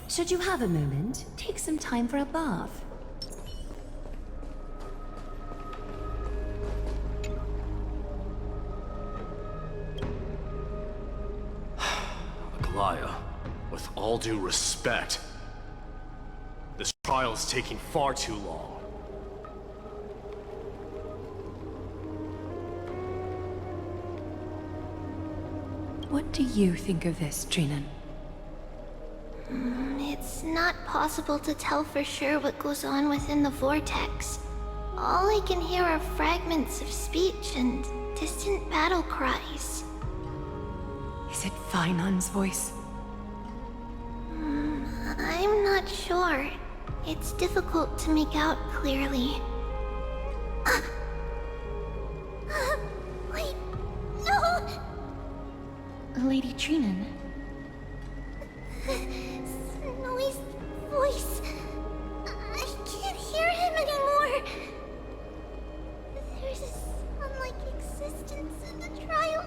Should you have a moment, take some time for a bath. Aglaya, with all due respect, this trial is taking far too long. What do you think of this, Trinan? It's not possible to tell for sure what goes on within the vortex. All I can hear are fragments of speech and distant battle cries. Is it Fainan's voice? I'm not sure. It's difficult to make out clearly. Wait, no! Lady Trinan. Snowy's voice. I can't hear him anymore. There's a sun-like existence in the trial.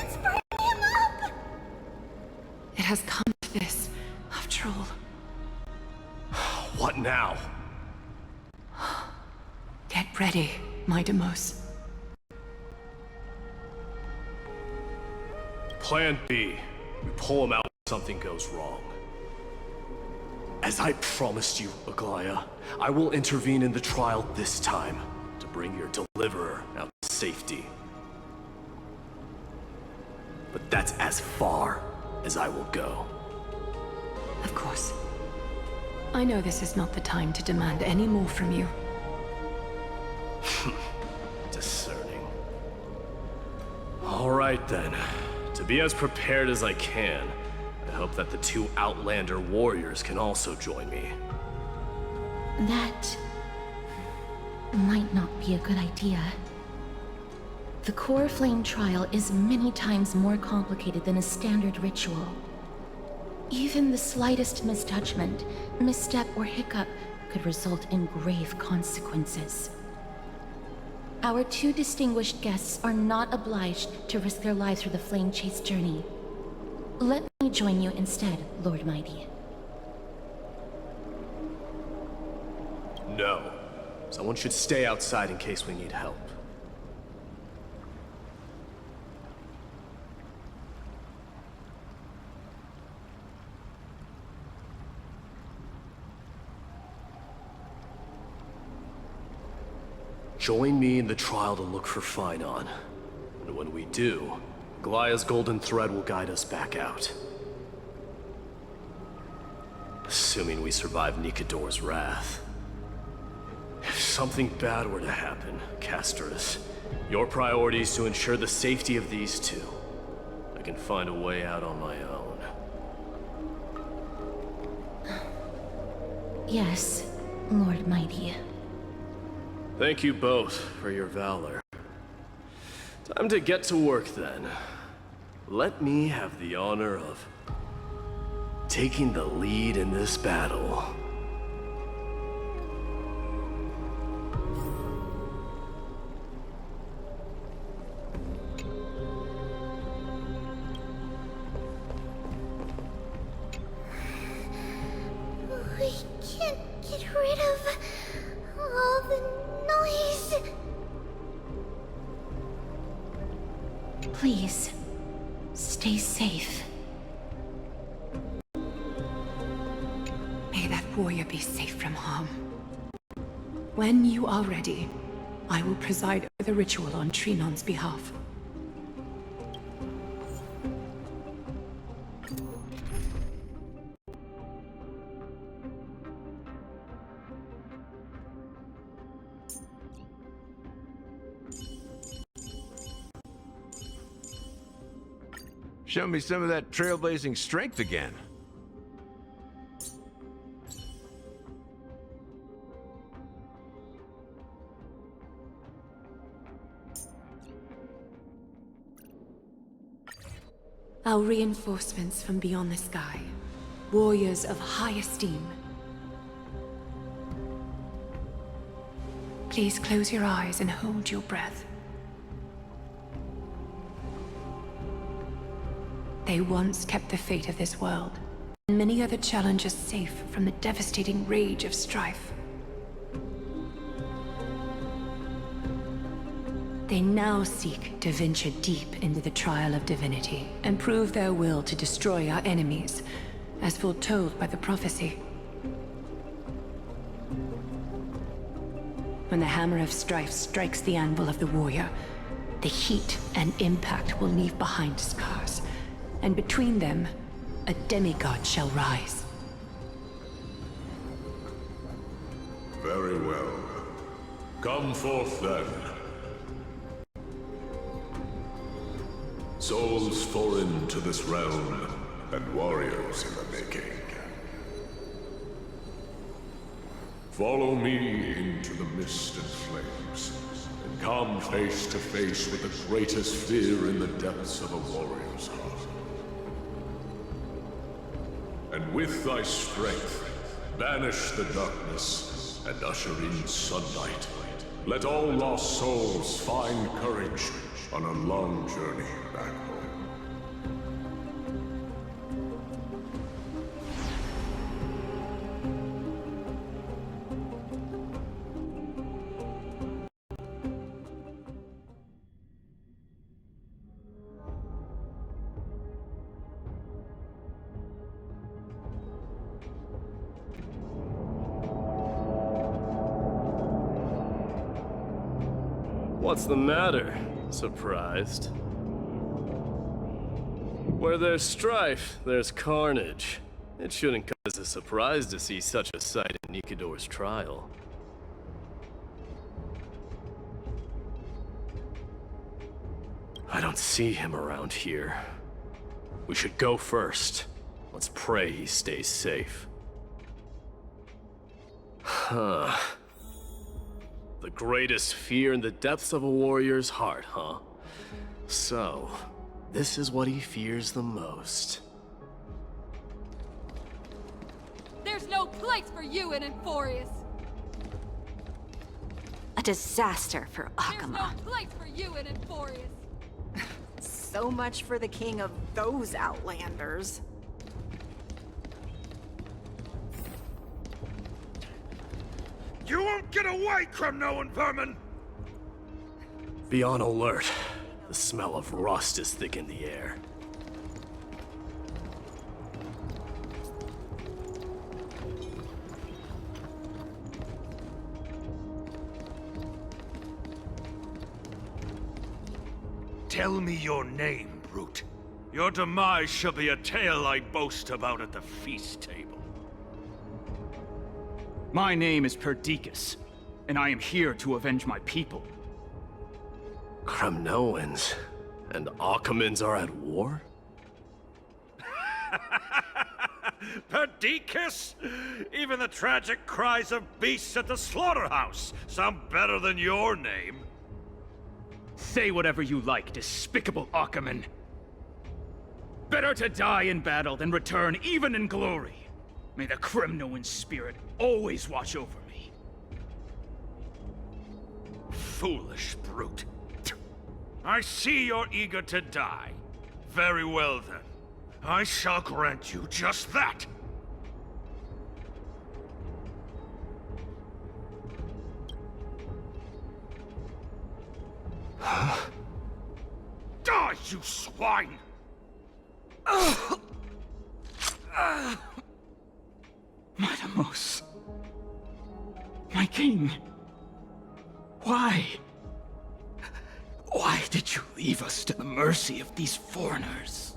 It's burning him up. It has come to this, after all. What now? Get ready, my Demos. Plan B. We pull him out when something goes wrong. As I promised you, Aglaya, I will intervene in the trial this time to bring your deliverer out to safety. But that's as far as I will go. Of course. I know this is not the time to demand any more from you. Discerning. All right then. To be as prepared as I can, I hope that the two Outlander warriors can also join me. That might not be a good idea. The core flame trial is many times more complicated than a standard ritual. Even the slightest misjudgment, misstep, or hiccup could result in grave consequences. Our two distinguished guests are not obliged to risk their lives for the flame chase journey. Let me join you instead, Lord Mighty. No. Someone should stay outside in case we need help. Join me in the trial to look for Fainan. And when we do, Aglaya's golden thread will guide us back out. Assuming we survive Nikador's wrath. If something bad were to happen, Casterus, your priority is to ensure the safety of these two. I can find a way out on my own. Yes, Lord Mighty. Thank you both for your valor. Time to get to work then. Let me have the honor of taking the lead in this battle. We can't get rid of all the noise. Please, stay safe. May that warrior be safe from harm. When you are ready, I will preside over the ritual on Trinan's behalf. Show me some of that trailblazing strength again. Our reinforcements from beyond the sky. Warriors of high esteem. Please close your eyes and hold your breath. They once kept the fate of this world. and many other challengers safe from the devastating rage of strife. They now seek to venture deep into the trial of divinity and prove their will to destroy our enemies, as foretold by the prophecy. When the hammer of strife strikes the anvil of the warrior, the heat and impact will leave behind scars, and between them, a demigod shall rise. Very well. Come forth then. Souls foreign to this realm, and warriors in the making. Follow me into the mist and flames, and come face to face with the greatest fear in the depths of a warrior's heart. And with thy strength, banish the darkness and usher in sunlight. Let all lost souls find courage on a long journey back home. What's the matter? Surprised? Where there's strife, there's carnage. It shouldn't come as a surprise to see such a sight in Nikador's trial. I don't see him around here. We should go first. Let's pray he stays safe. Huh. The greatest fear in the depths of a warrior's heart, huh? So, this is what he fears the most. There's no place for you in Enforius! A disaster for There's no Akama. place for you in Enforius! So much for the king of those outlanders. You won't get away, Kremnoan vermin! Be on alert. The smell of rust is thick in the air. Tell me your name, brute. Your demise shall be a tale I boast about at the feast table. My name is Perdiccas, and I am here to avenge my people. Kremnoans and Akamans are at war? Perdiccas? Even the tragic cries of beasts at the slaughterhouse sound better than your name. Say whatever you like, despicable Akaman. Better to die in battle than return even in glory. May the Kremnoan spirit always watch over me. Foolish brute. I see you're eager to die. Very well then. I shall grant you just that. Die, you swine! Matamos. My king. Why? Why did you leave us to the mercy of these foreigners?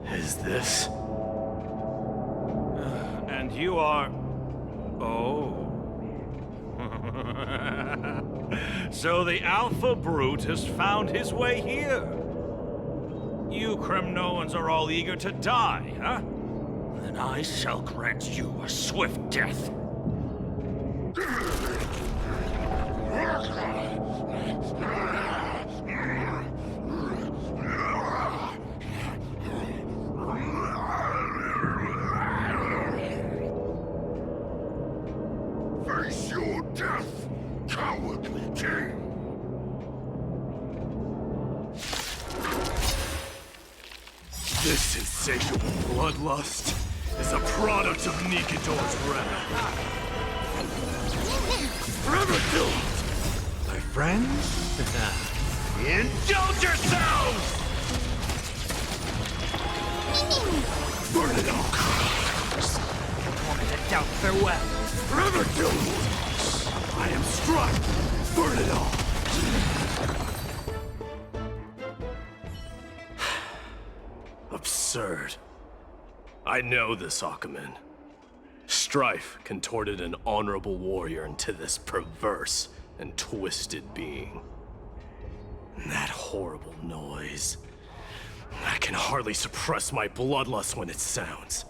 Is this? And you are... Oh. So the Alpha Brute has found his way here. You Kremnoans are all eager to die, huh? Then I shall grant you a swift death. Face your death, cowardly king! This insatiable bloodlust is a product of Nikador's wrath. Forever doomed! My friends? Indulge yourselves! Burn it all! To doubt farewell. Forever doomed! I am struck! Burn it all! Absurd. I know this, Akaman. Strife contorted an honorable warrior into this perverse and twisted being. And that horrible noise. I can hardly suppress my bloodlust when it sounds.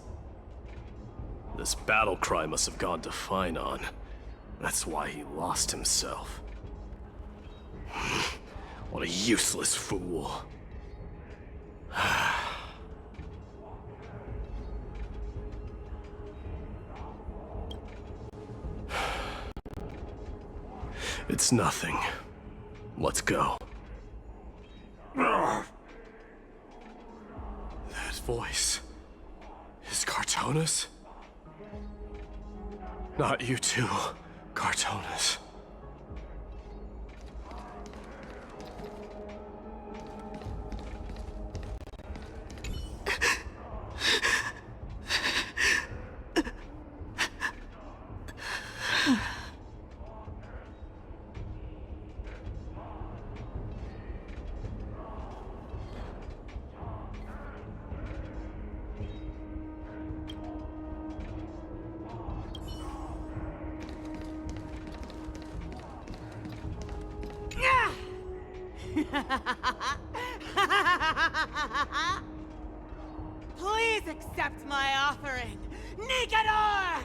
This battle cry must have gone to Finon. That's why he lost himself. What a useless fool. It's nothing. Let's go. That voice is Cartonis? Not you too, Cartonis. Please accept my offering, Nikador!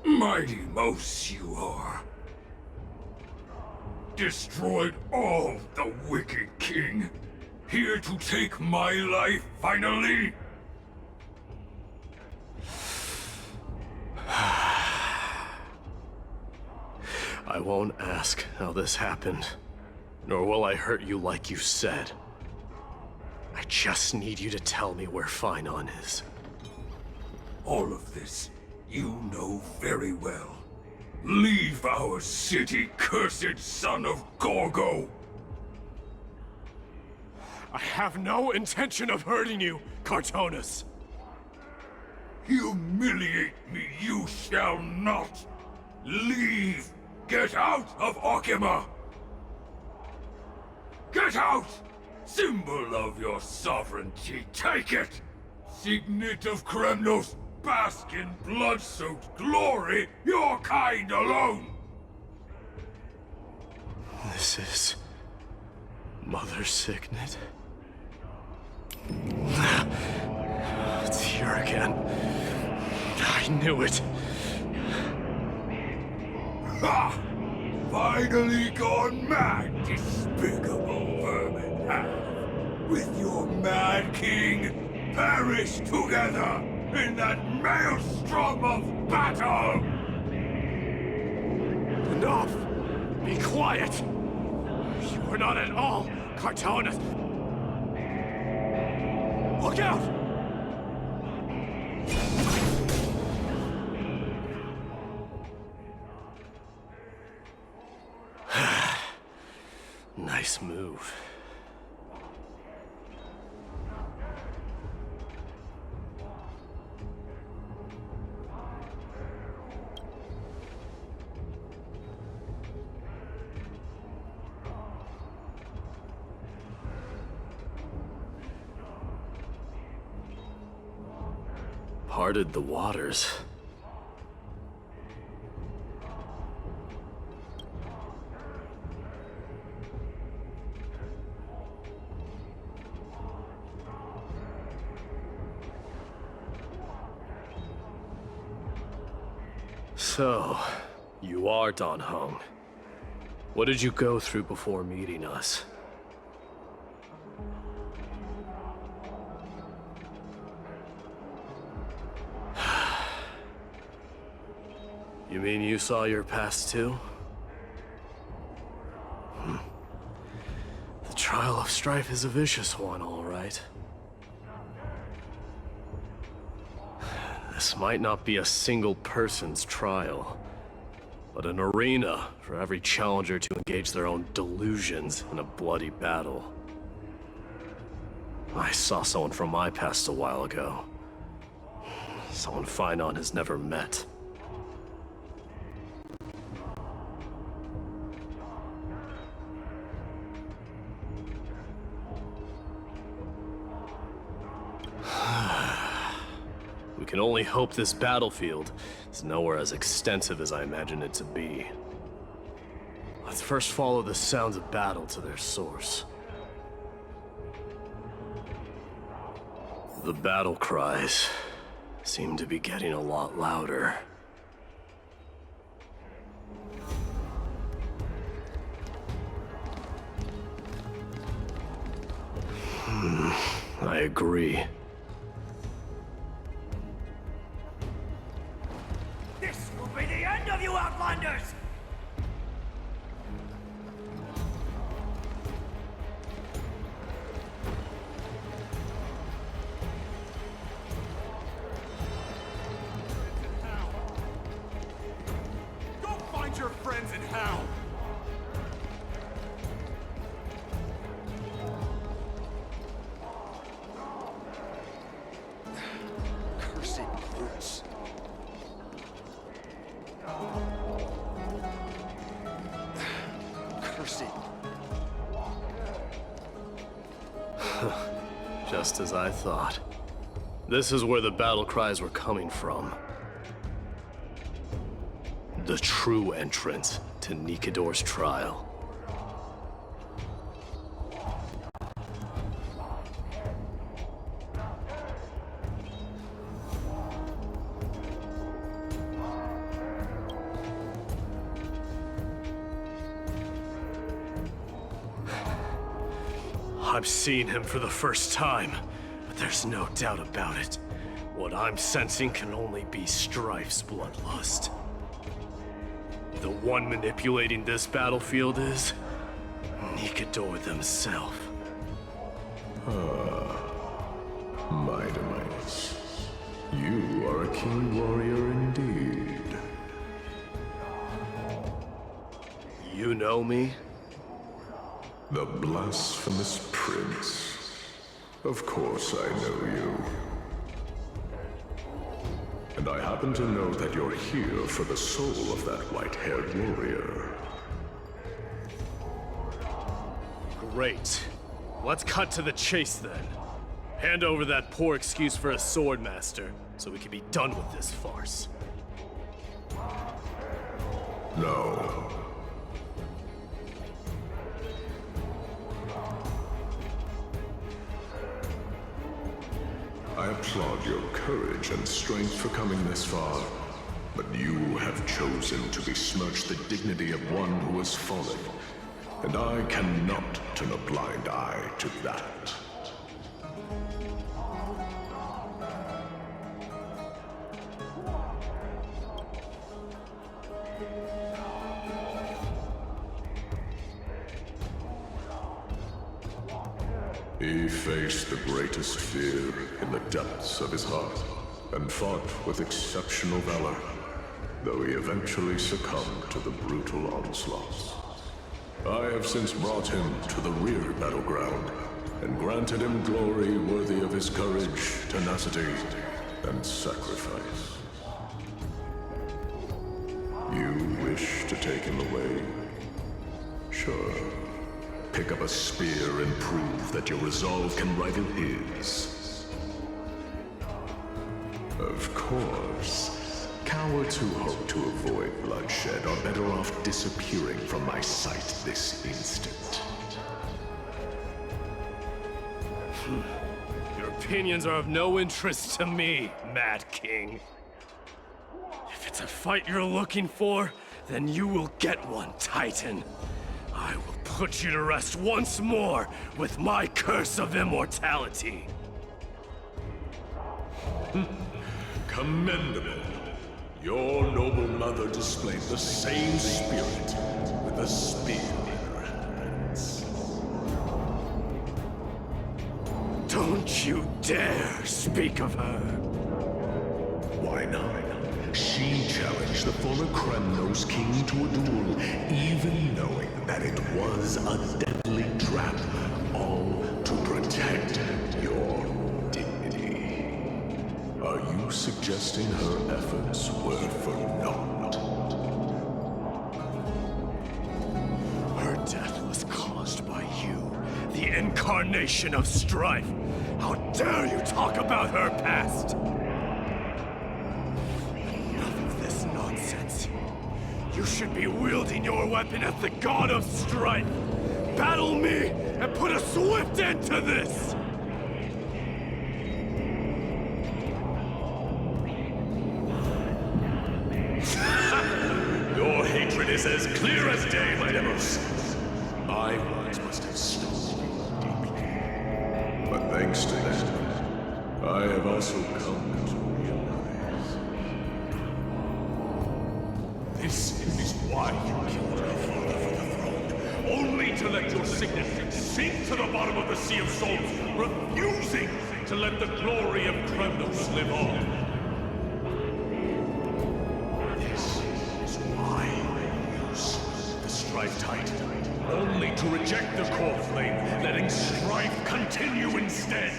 Mighty Mouse you are. Destroyed all the wicked king. Here to take my life finally. I won't ask how this happened, nor will I hurt you like you said. I just need you to tell me where Finon is. All of this you know very well. Leave our city, cursed son of Gorgo! I have no intention of hurting you, Cartonis. Humiliate me you shall not! Leave! Get out of Okima! Get out! Symbol of your sovereignty, take it! Signet of Kremnos, bask in blood-soaked glory, your kind alone! This is... Mother's signet? It's here again. I knew it. Ha! Finally gone mad, despicable vermin have! With your mad king, perish together in that maelstrom of battle! Enough! Be quiet! You are not at all Cartonis! Look out! Nice move. Parted the waters. So, You are Don Hung. What did you go through before meeting us? You mean you saw your past too? The trial of strife is a vicious one, all right. This might not be a single person's trial, but an arena for every challenger to engage their own delusions in a bloody battle. I saw someone from my past a while ago. Someone Finon has never met. We can only hope this battlefield is nowhere as extensive as I imagined it to be. Let's first follow the sounds of battle to their source. The battle cries seem to be getting a lot louder. I agree. This will be the end of you Outlanders! Go find your friends in hell! Cursed brutes. Cursed. Just as I thought. This is where the battle cries were coming from. The true entrance to Nikador's trial. I'm seeing him for the first time, but there's no doubt about it. What I'm sensing can only be Strife's bloodlust. The one manipulating this battlefield is Nikador themselves. Mighty-mites. You are a king warrior indeed. You know me? The blasphemous prince. Of course I know you. And I happen to know that you're here for the soul of that white-haired warrior. Great. Let's cut to the chase then. Hand over that poor excuse for a sword master, so we can be done with this farce. No. I applaud your courage and strength for coming this far, but you have chosen to besmirch the dignity of one who has fallen, and I cannot turn a blind eye to that. He faced the greatest fear in the depths of his heart, and fought with exceptional valor, though he eventually succumbed to the brutal onslaughts. I have since brought him to the rear battleground, and granted him glory worthy of his courage, tenacity, and sacrifice. You wish to take him away? Sure. Pick up a spear and prove that your resolve can rival his. Of course, cowards who hope to avoid bloodshed are better off disappearing from my sight this instant. Your opinions are of no interest to me, Mad King. If it's a fight you're looking for, Then you will get one, Titan. I will put you to rest once more with my curse of immortality. Commendable. Your noble mother displayed the same spirit with a spear in her hands. Don't you dare speak of her. Why not? She challenged the former Kremnos king to a duel, even knowing that it was a deadly trap, all to protect your dignity. Are you suggesting her efforts were for naught? Her death was caused by you, the incarnation of strife. How dare you talk about her past? You should be wielding your weapon as the god of strife. Battle me and put a swift end to this! Your hatred is as clear as day, my Demos. My words must have stung you deeply. But thanks to them, I have also come to realize. This is why you killed your father for the throne. Only to let your signet sink to the bottom of the Sea of Souls, refusing to let the glory of Kremnos live on. This is why you use the Strife Titan. Only to reject the core flame, letting strife continue instead.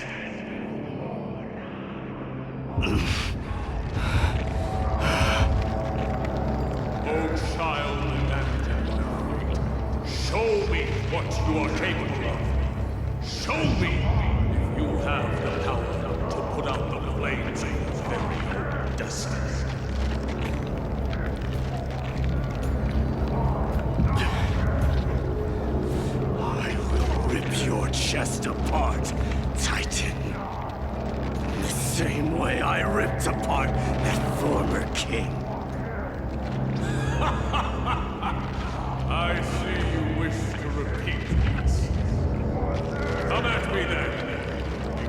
Child and show me what you are capable of. Show me if you have the power to put out the flames of your very own destiny. I will rip your chest apart, Titan. The same way I ripped apart that former king. I see you wish to repeat this. Come at me then.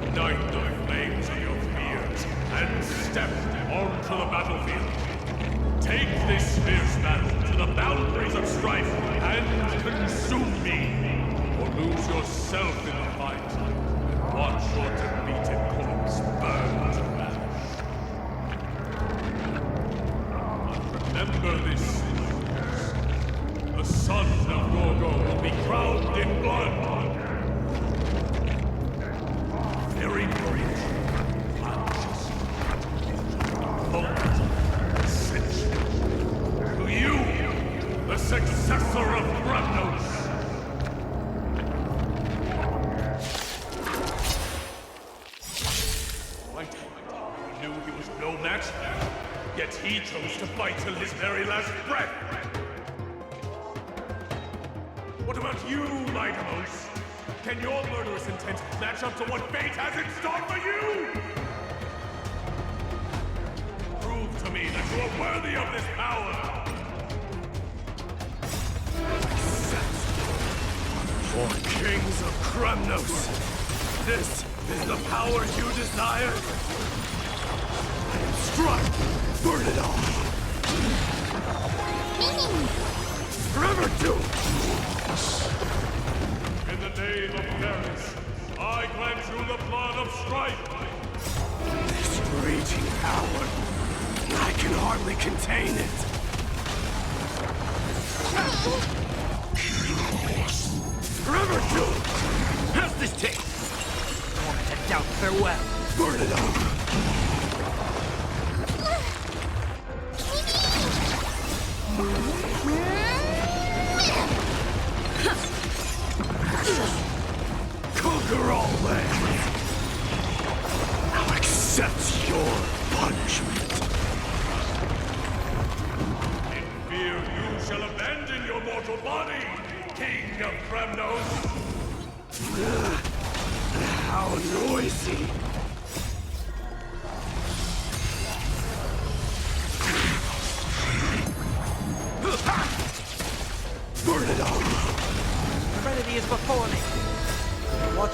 Ignite the flames of your fears and step onto the battlefield. Take this fierce battle to the boundaries of strife and consume me. Or lose yourself in the fight and watch your defeated corpse burn to ash. Remember this. The son of Gorgo will be crowned in blood. Very brief, conscious, bold, essential. To you, the successor of Kremnos. I knew he was no match, yet he chose to fight till his very last breath. What about you, Demos? Can your murderous intent match up to what fate has in store for you? Prove to me that you are worthy of this power! For kings of Kremnos, this is the power you desire? I am struck! Burn it all! Forever doomed! In the name of fairness, I grant you the blood of strife! This raging power, I can hardly contain it! Forever doomed! How's this taste? Moment to doubt farewell. Burn it up! Conquer all lands! Now accept your punishment! In fear you shall abandon your mortal body, King of Kremnos! How noisy!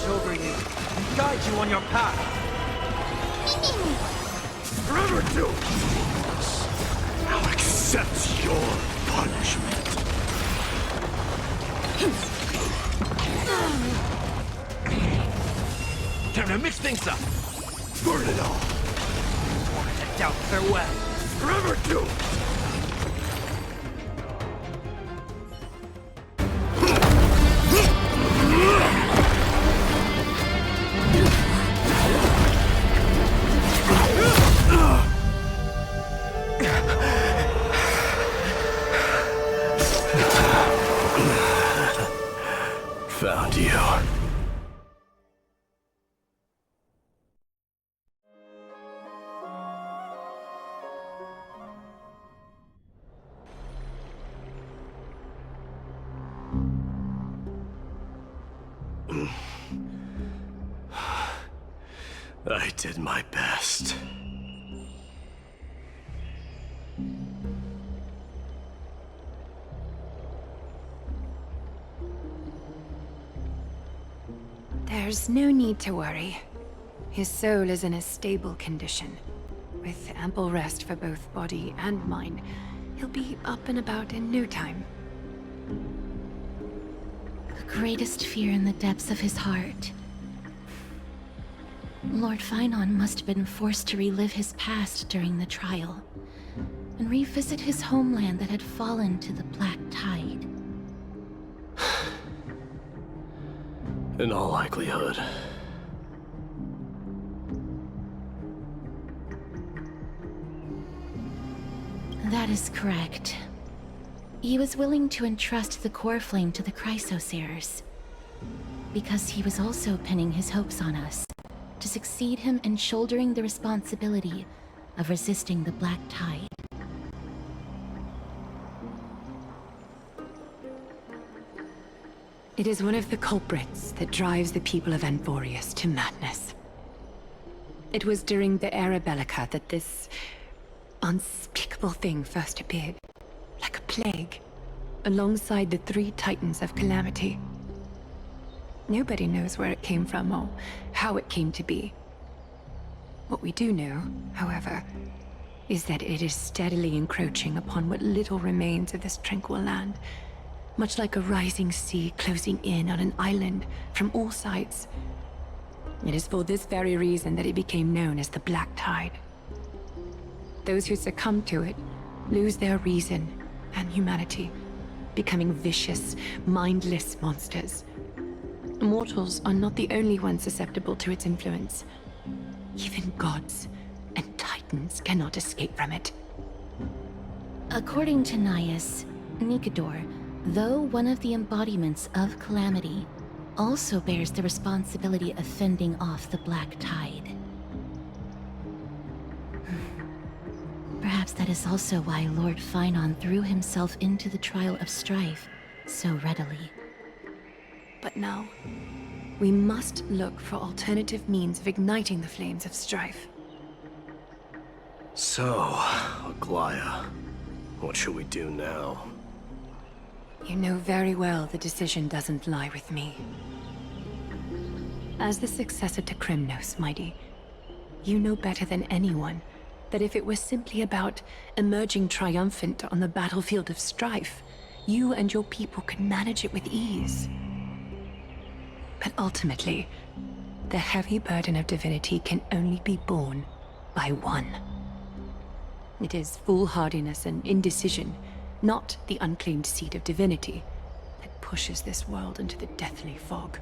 over you and guide you on your path. Forever do! Now accept your punishment. Time to mix things up. Burn it all! To doubt farewell. Forever do! Found you. I did my best. There's no need to worry. His soul is in a stable condition. With ample rest for both body and mind, he'll be up and about in no time. The greatest fear in the depths of his heart. Lord Finon must have been forced to relive his past during the trial, and revisit his homeland that had fallen to the Black Tide. In all likelihood. That is correct. He was willing to entrust the core flame to the Chrysosayers, because he was also pinning his hopes on us, to succeed him in shouldering the responsibility of resisting the Black Tide. It is one of the culprits that drives the people of Anvorius to madness. It was during the Era Bellica that this unspeakable thing first appeared, like a plague, alongside the three titans of calamity. Nobody knows where it came from or how it came to be. What we do know, however, is that it is steadily encroaching upon what little remains of this tranquil land, much like a rising sea closing in on an island from all sides. It is for this very reason that it became known as the Black Tide. Those who succumb to it lose their reason and humanity, becoming vicious, mindless monsters. Mortals are not the only ones susceptible to its influence. Even gods and titans cannot escape from it. According to Naius, Nikador, though one of the embodiments of calamity, also bears the responsibility of fending off the Black Tide. Perhaps that is also why Lord Finon threw himself into the trial of strife so readily. But now, we must look for alternative means of igniting the flames of strife. So, Aglaya, what should we do now? You know very well the decision doesn't lie with me. As the successor to Krymnos, Mighty, you know better than anyone that if it was simply about emerging triumphant on the battlefield of strife, you and your people could manage it with ease. But ultimately, the heavy burden of divinity can only be borne by one. It is foolhardiness and indecision, not the unclaimed seed of divinity, that pushes this world into the deathly fog.